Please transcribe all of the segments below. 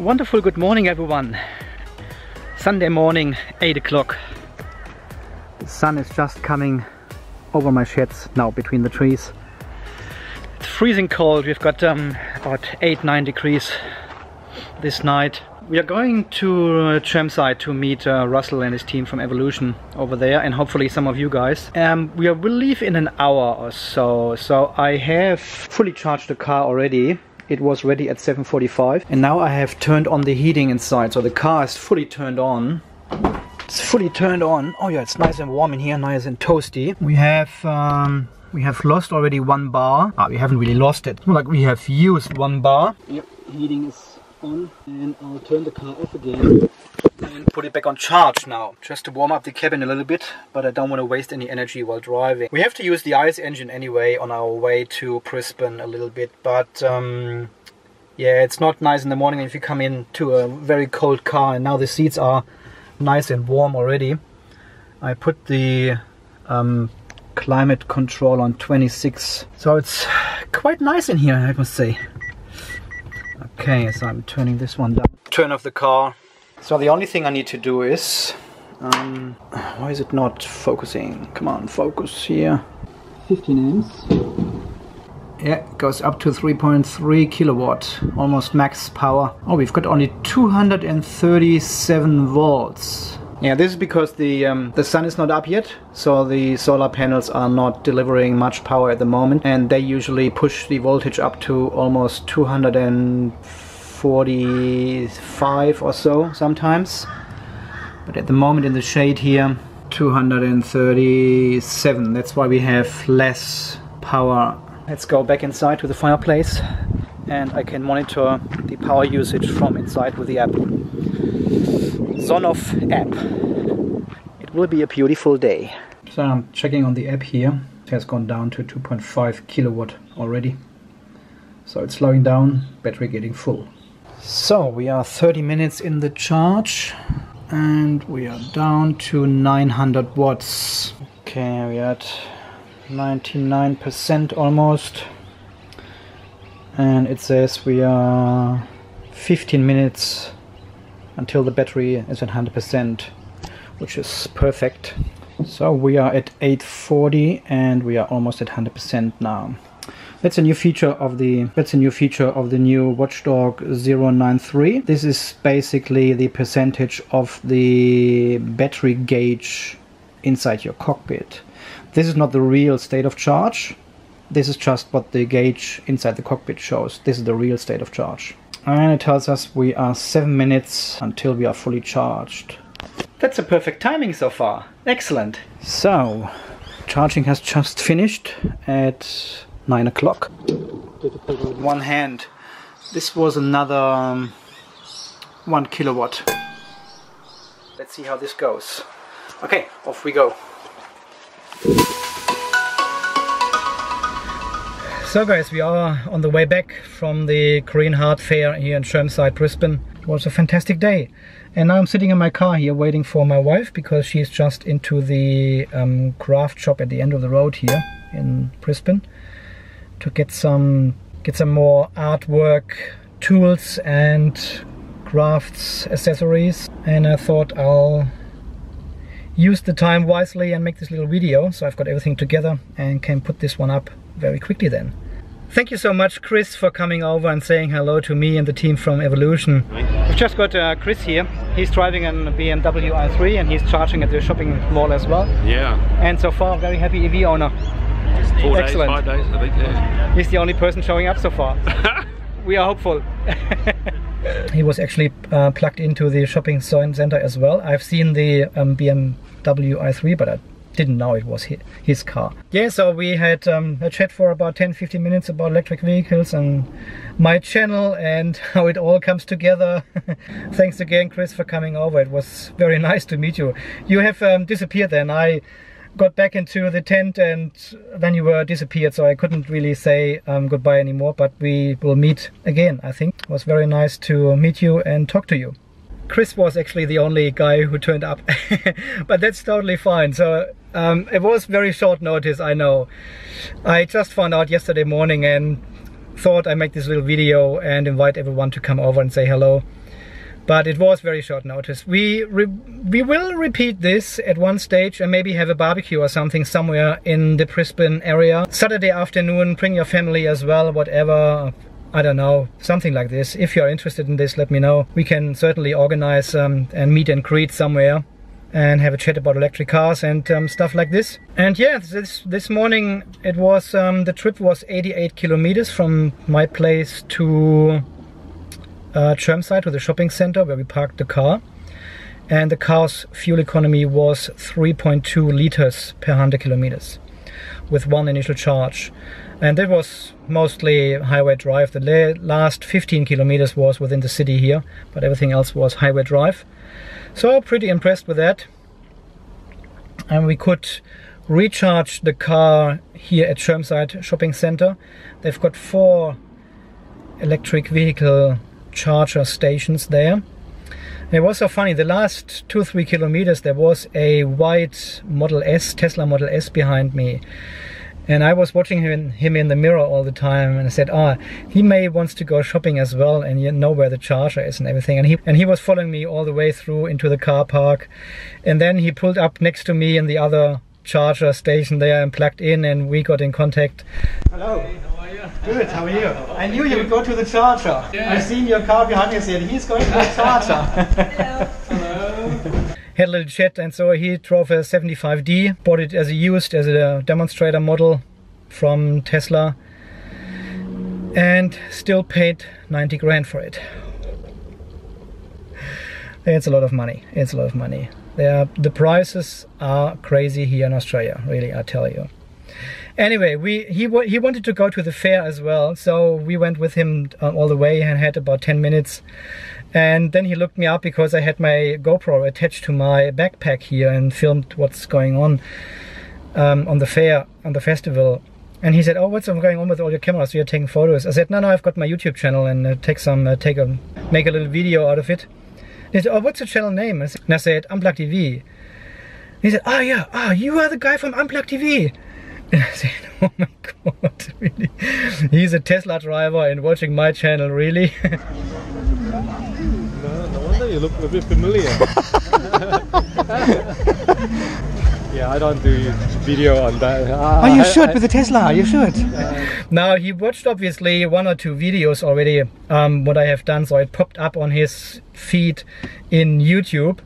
Wonderful good morning everyone. Sunday morning, 8 o'clock. The sun is just coming over my sheds now between the trees. It's freezing cold. We've got about 8-9 degrees this night. We are going to Chermside to meet Russell and his team from Evolution over there, and hopefully some of you guys. We'll leave in an hour or so. So I have fully charged the car already. It was ready at 7:45, and now I have turned on the heating inside, so the car is fully turned on. It's fully turned on. Oh yeah, it's nice and warm in here, nice and toasty. We have lost already 1 bar. We haven't really lost it. Like we have used 1 bar. Yep, heating is on, and I'll turn the car off again and put it back on charge now, just to warm up the cabin a little bit, but I don't want to waste any energy while driving. We have to use the ICE engine anyway on our way to Brisbane a little bit, but yeah, it's not nice in the morning if you come into a very cold car, and now the seats are nice and warm already. I put the climate control on 26, so it's quite nice in here, I must say. Okay, so I'm turning this one down. Turn off the car. So the only thing I need to do is... why is it not focusing? Come on, focus here. 15 amps. Yeah, it goes up to 3.3 kilowatt, almost max power. Oh, we've got only 237 volts. Yeah, this is because the sun is not up yet, so the solar panels are not delivering much power at the moment, and they usually push the voltage up to almost 245 or so sometimes. But at the moment in the shade here, 237. That's why we have less power. Let's go back inside to the fireplace, and I can monitor the power usage from inside with the app. Sonoff app. It will be a beautiful day. So I'm checking on the app here. It has gone down to 2.5 kilowatt already. So it's slowing down, battery getting full. So we are 30 minutes in the charge, and we are down to 900 watts. Okay, we're at 99% almost. And it says we are 15 minutes until the battery is at 100%, which is perfect. So we are at 840 and we are almost at 100% now. That's a new feature of the new Watchdog 093. This is basically the percentage of the battery gauge inside your cockpit. This is not the real state of charge. This is just what the gauge inside the cockpit shows. This is the real state of charge. And it tells us we are 7 minutes until we are fully charged. That's a perfect timing so far. Excellent. So, charging has just finished at 9 o'clock. One hand. This was another 1 kilowatt. Let's see how this goes. Okay, off we go. So guys, we are on the way back from the Korean Heart Fair here in Chermside, Brisbane. It was a fantastic day. And now I'm sitting in my car here waiting for my wife, because she's just into the craft shop at the end of the road here in Brisbane to get some more artwork tools and crafts accessories. And I thought I'll use the time wisely and make this little video, so I've got everything together and can put this one up very quickly then. Thank you so much, Chris, for coming over and saying hello to me and the team from Evolution. We've just got Chris here. He's driving a BMW i3 and he's charging at the shopping mall as well. Yeah. And so far, very happy EV owner. 4 days, Excellent. 5 days, I think, yeah. He's the only person showing up so far. We are hopeful. He was actually plugged into the shopping center as well. I've seen the BMW i3, but I didn't know it was his car. Yeah, so we had a chat for about 10-15 minutes about electric vehicles and my channel and how it all comes together. Thanks again, Chris, for coming over. It was very nice to meet you. You have disappeared then. I got back into the tent and then you were disappeared, so I couldn't really say goodbye anymore, but we will meet again, I think. It was very nice to meet you and talk to you. Chris was actually the only guy who turned up, but that's totally fine. So it was very short notice, I know. I just found out yesterday morning and thought I'd make this little video and invite everyone to come over and say hello. But it was very short notice. We will repeat this at one stage and maybe have a barbecue or something somewhere in the Brisbane area. Saturday afternoon, bring your family as well, whatever. I don't know, something like this. If you're interested in this, let me know. We can certainly organize and meet and greet somewhere and have a chat about electric cars and stuff like this. And yeah, this morning it was, the trip was 88 kilometers from my place to Chermside, to the shopping center where we parked the car. And the car's fuel economy was 3.2 liters per 100 kilometers with one initial charge. And that was mostly highway drive. The last 15 kilometers was within the city here, but everything else was highway drive. So pretty impressed with that. And we could recharge the car here at Chermside Shopping Center. They've got 4 electric vehicle charger stations there. And it was so funny, the last 2-3 kilometers there was a white Model S, Tesla Model S behind me. And I was watching him in the mirror all the time, and I said, he may wants to go shopping as well, and you know where the charger is and everything. And he was following me all the way through into the car park. And then he pulled up next to me in the other charger station there and plugged in, and we got in contact. Hello. Hey, how are you? Good, how are you? I knew you would go to the charger. Yeah. I've seen your car behind me and said, he's going to the charger. Hello. Hello. Had a little chat, and so he drove a 75D, bought it as a demonstrator model from Tesla, and still paid 90 grand for it. It's a lot of money. It's a lot of money. The prices are crazy here in Australia, really, I tell you. Anyway, he wanted to go to the fair as well, so we went with him all the way and had about 10 minutes. And then he looked me up because I had my GoPro attached to my backpack here and filmed what's going on the fair, on the festival. And he said, "Oh, what's going on with all your cameras? You're taking photos." I said, "No, I've got my YouTube channel and make a little video out of it." He said, "Oh, what's your channel name?" And I said, "Unplugged TV." He said, "Oh yeah, you are the guy from Unplugged TV." And I said, "Oh my God, really? He's a Tesla driver and watching my channel, really?" No wonder you look a bit familiar. Yeah, I don't do video on that. You should with the Tesla, you should. Now, he watched obviously 1 or 2 videos already, what I have done, so it popped up on his feed in YouTube.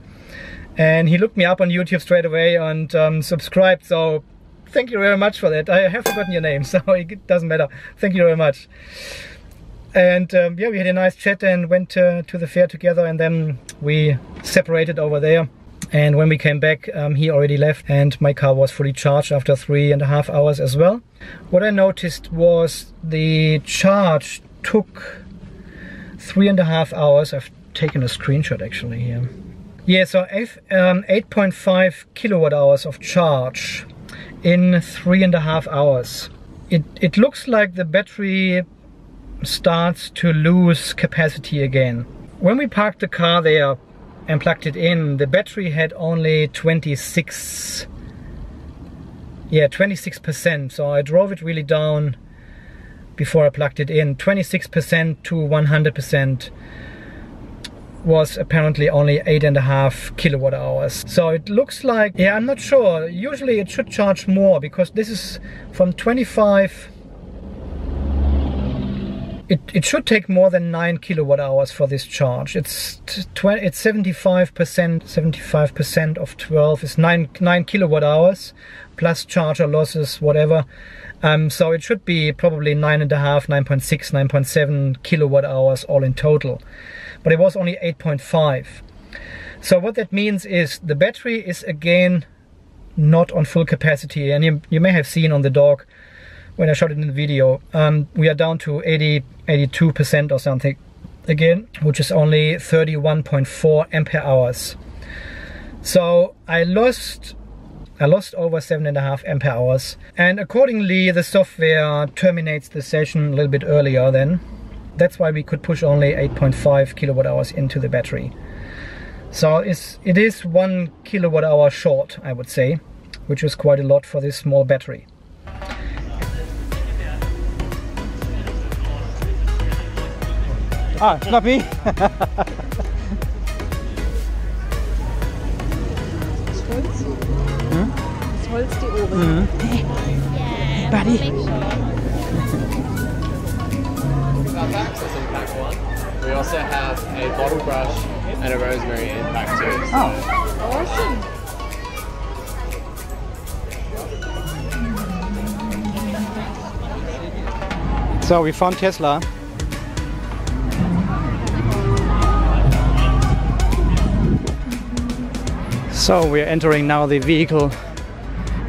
And he looked me up on YouTube straight away and subscribed, so thank you very much for that. I have forgotten your name, so it doesn't matter. Thank you very much. And yeah, we had a nice chat and went to the fair together, and then we separated over there. And when we came back, he already left and my car was fully charged after 3.5 hours as well. What I noticed was the charge took 3.5 hours. I've taken a screenshot actually here. Yeah, so 8.5 kilowatt hours of charge in 3.5 hours. It looks like the battery starts to lose capacity again. When we parked the car there and plugged it in, the battery had only 26%. So I drove it really down before I plugged it in. 26% to 100% was apparently only 8.5 kilowatt hours. So it looks like, yeah, I'm not sure. Usually it should charge more because this is from 25. It should take more than 9 kilowatt hours for this charge. It's 75% of 12 is 9 kilowatt hours plus charger losses, whatever. So it should be probably 9.5, 9.6, 9.7 kilowatt hours all in total. But it was only 8.5. So what that means is the battery is again not on full capacity, and you may have seen on the dog when I shot it in the video, we are down to 82% or something again, which is only 31.4 ampere hours. So I lost over 7.5 ampere hours, and accordingly the software terminates the session a little bit earlier then. That's why we could push only 8.5 kilowatt hours into the battery. So it is 1 kilowatt hour short, I would say, which is quite a lot for this small battery. Ah, it's not me. Holz. Hm? Das Holz, die oben. Mhm. Buddy. Access in pack one. We also have a bottle brush and a rosemary in pack two. Oh, Awesome. so we found Tesla. So we're entering now the vehicle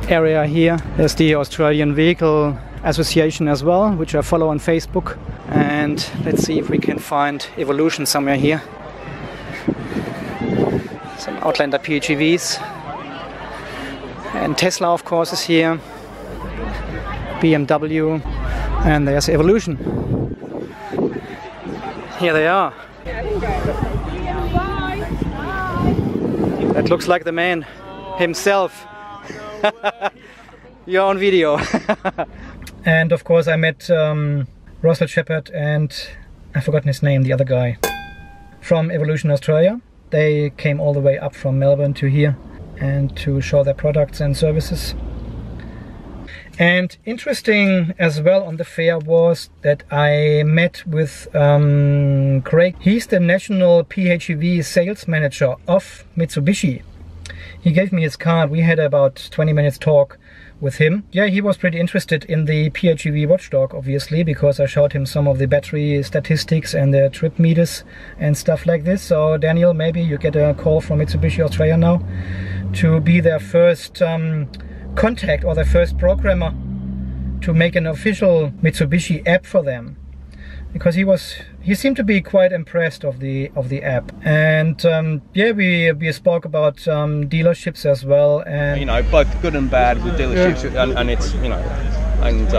area here. There's the Australian Vehicle Association as well, which I follow on Facebook. And let's see if we can find Evolution somewhere here. Some Outlander PHEVs. And Tesla, of course, is here. BMW. And there's Evolution. Here they are. That looks like the man himself. You're on video. And of course I met Russell Shepard and I've forgotten his name, the other guy, from Evolution Australia. They came all the way up from Melbourne to here and to show their products and services. And interesting as well on the fair was that I met with Craig. He's the National PHEV Sales Manager of Mitsubishi. He gave me his card. We had about 20 minutes talk with him. Yeah, he was pretty interested in the PHEV Watchdog, obviously, because I showed him some of the battery statistics and the trip meters and stuff like this. So Daniel, maybe you get a call from Mitsubishi Australia now to be their first contact or their first programmer to make an official Mitsubishi app for them, because he seemed to be quite impressed of the app. And yeah, we spoke about dealerships as well, and you know, both good and bad with dealerships. And it's, you know, and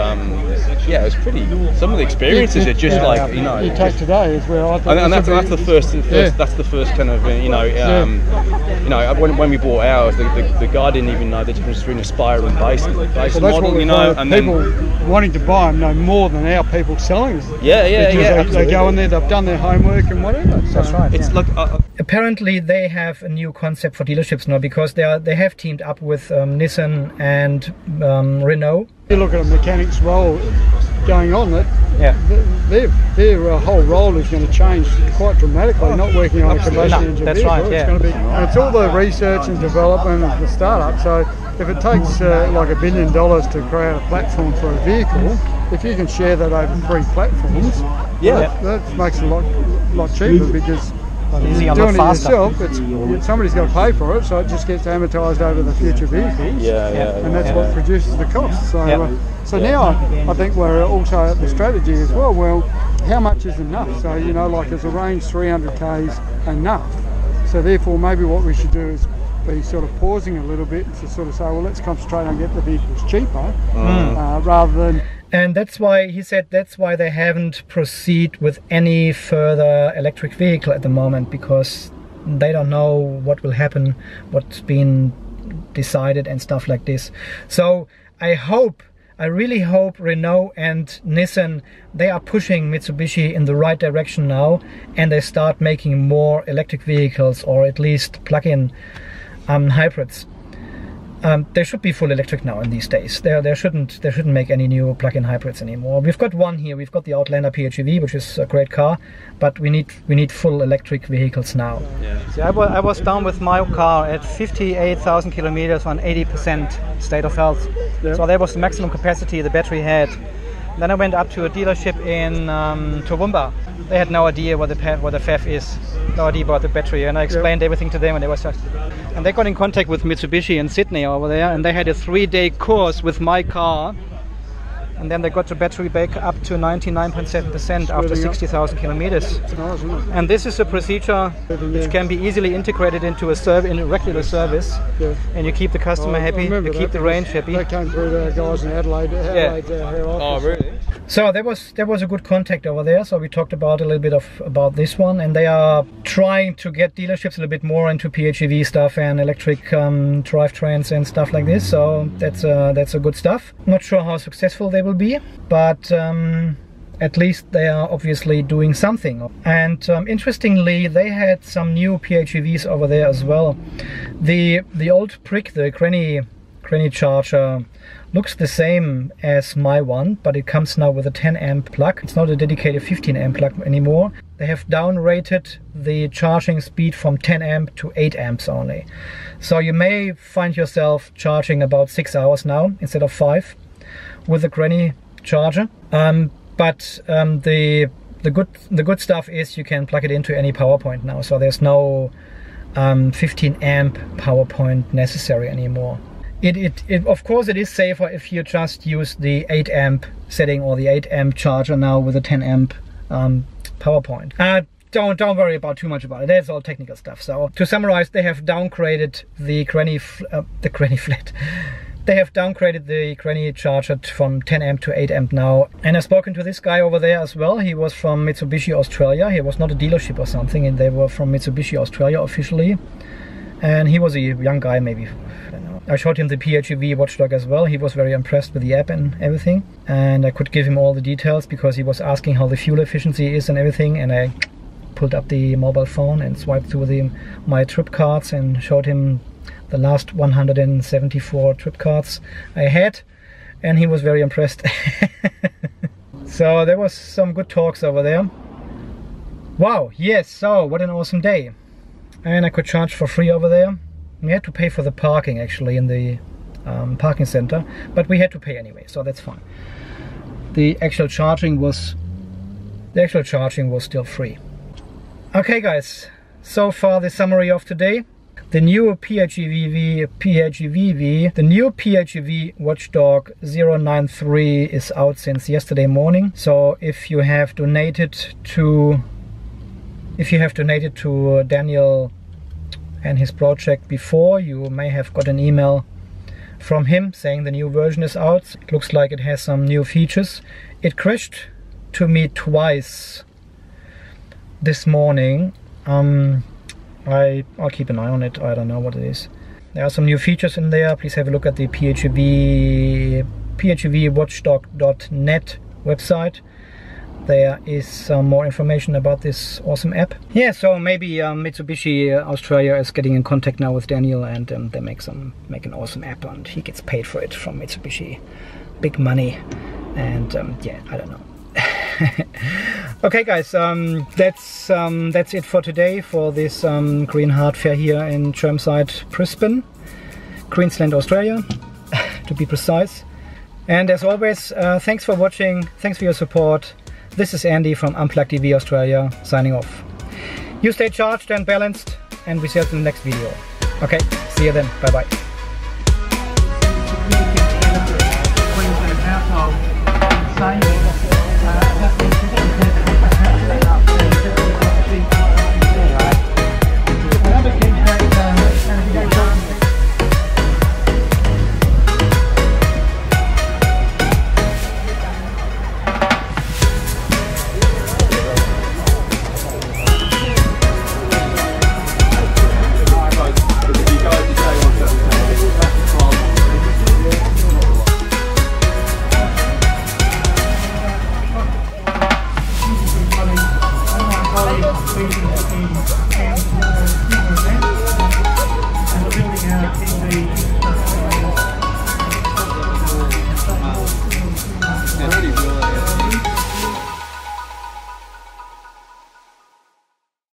yeah, it's pretty, some of the experiences are just like, you know, you take today is where I think, and that's the first that's the first kind of you know, when we bought ours, the guy didn't even know the difference between Aspire and base model, you know, and people wanting to buy them know more than our people selling them. They go in there, they've done their homework and whatever. So that's right. It's like apparently they have a new concept for dealerships now, because they have teamed up with Nissan and Renault. You look at a mechanic's role going on, that their whole role is going to change quite dramatically. Not working on a combustion engine that's vehicle. right, yeah. It's going to be, and it's all the research and development of the startup. So if it takes like $1 billion to create a platform for a vehicle, if you can share that over 3 platforms, that makes it a lot cheaper, because doing it yourself, somebody's got to pay for it, so it just gets amortised over the future vehicles. And that's what produces the cost. So now I think we're also at the strategy as well. Well, how much is enough? So, you know, like, is a range 300 k's enough? So therefore, maybe what we should do is be sort of pausing a little bit to sort of say, well, let's concentrate on getting the vehicles cheaper, rather than. And that's why he said that's why they haven't proceed with any further electric vehicle at the moment, because they don't know what will happen, what's been decided and stuff like this. So I really hope Renault and Nissan, they are pushing Mitsubishi in the right direction now, and they start making more electric vehicles, or at least plug-in hybrids. They should be full electric now in these days. They shouldn't make any new plug-in hybrids anymore. We've got one here. We've got the Outlander PHEV, which is a great car, but we need full electric vehicles now. See, I was down with my car at 58,000 kilometers on 80% state of health. So that was the maximum capacity the battery had. Then I went up to a dealership in Toowoomba. They had no idea what the PHEV is, no idea about the battery, and I explained everything to them, and they was just. And they got in contact with Mitsubishi in Sydney over there, and they had a 3-day course with my car, and then they got the battery back up to 99.7% after 60,000 kilometers. And this is a procedure which can be easily integrated into a regular service, and you keep the customer happy, you keep the range happy. They came through the guys in Adelaide. oh, really? So there was a good contact over there. So we talked about a little bit about this one, and they are trying to get dealerships a little bit more into PHEV stuff and electric drivetrains and stuff like this. So that's a good stuff. Not sure how successful they will be, but at least they are obviously doing something. And interestingly, they had some new PHEVs over there as well. The old brick, the granny charger, looks the same as my one, but it comes now with a 10 amp plug. It's not a dedicated 15 amp plug anymore. They have down-rated the charging speed from 10 amp to 8 amps only. So you may find yourself charging about 6 hours now instead of 5 with the granny charger. But the good stuff is you can plug it into any power point now. So there's no 15 amp power point necessary anymore. Of course it is safer if you just use the 8 amp setting or the 8 amp charger now with a 10 amp power point. Don't worry about too much about it. That's all technical stuff. So to summarize, they have downgraded the granny flat. They have downgraded the granny charger from 10 amp to 8 amp now. And I've spoken to this guy over there as well. He was from Mitsubishi Australia. He was not a dealership or something, and they were from Mitsubishi Australia officially. And he was a young guy, maybe, I don't know. I showed him the PHEV Watchdog as well. He was very impressed with the app and everything. And I could give him all the details because he was asking how the fuel efficiency is and everything. And I pulled up the mobile phone and swiped through my trip cards and showed him the last 174 trip cards I had. And he was very impressed. So there was some good talks over there. Wow, yes, so what an awesome day. And I could charge for free over there. We had to pay for the parking actually in the parking center, but we had to pay anyway, so that's fine. The actual charging was still free. Okay guys, so far the summary of today. The new PHEV Watchdog 093 is out since yesterday morning. So if you have donated to Daniel and his project before, you may have got an email from him saying the new version is out. It looks like it has some new features. It crashed to me twice this morning. I'll keep an eye on it. I don't know what it is. There are some new features in there. Please have a look at the PHEVWatchdog.net website. There is some more information about this awesome app. Yeah, so maybe Mitsubishi Australia is getting in contact now with Daniel, and they make an awesome app, and he gets paid for it from Mitsubishi. Big money, and yeah, I don't know. Okay guys, that's it for today, for this Green Heart Fair here in Chermside, Brisbane, Queensland, Australia, to be precise. And as always, thanks for watching, thanks for your support. This is Andy from Unplugged EV Australia, signing off. You stay charged and balanced, and we see you in the next video. Okay, see you then, bye bye. Thank you.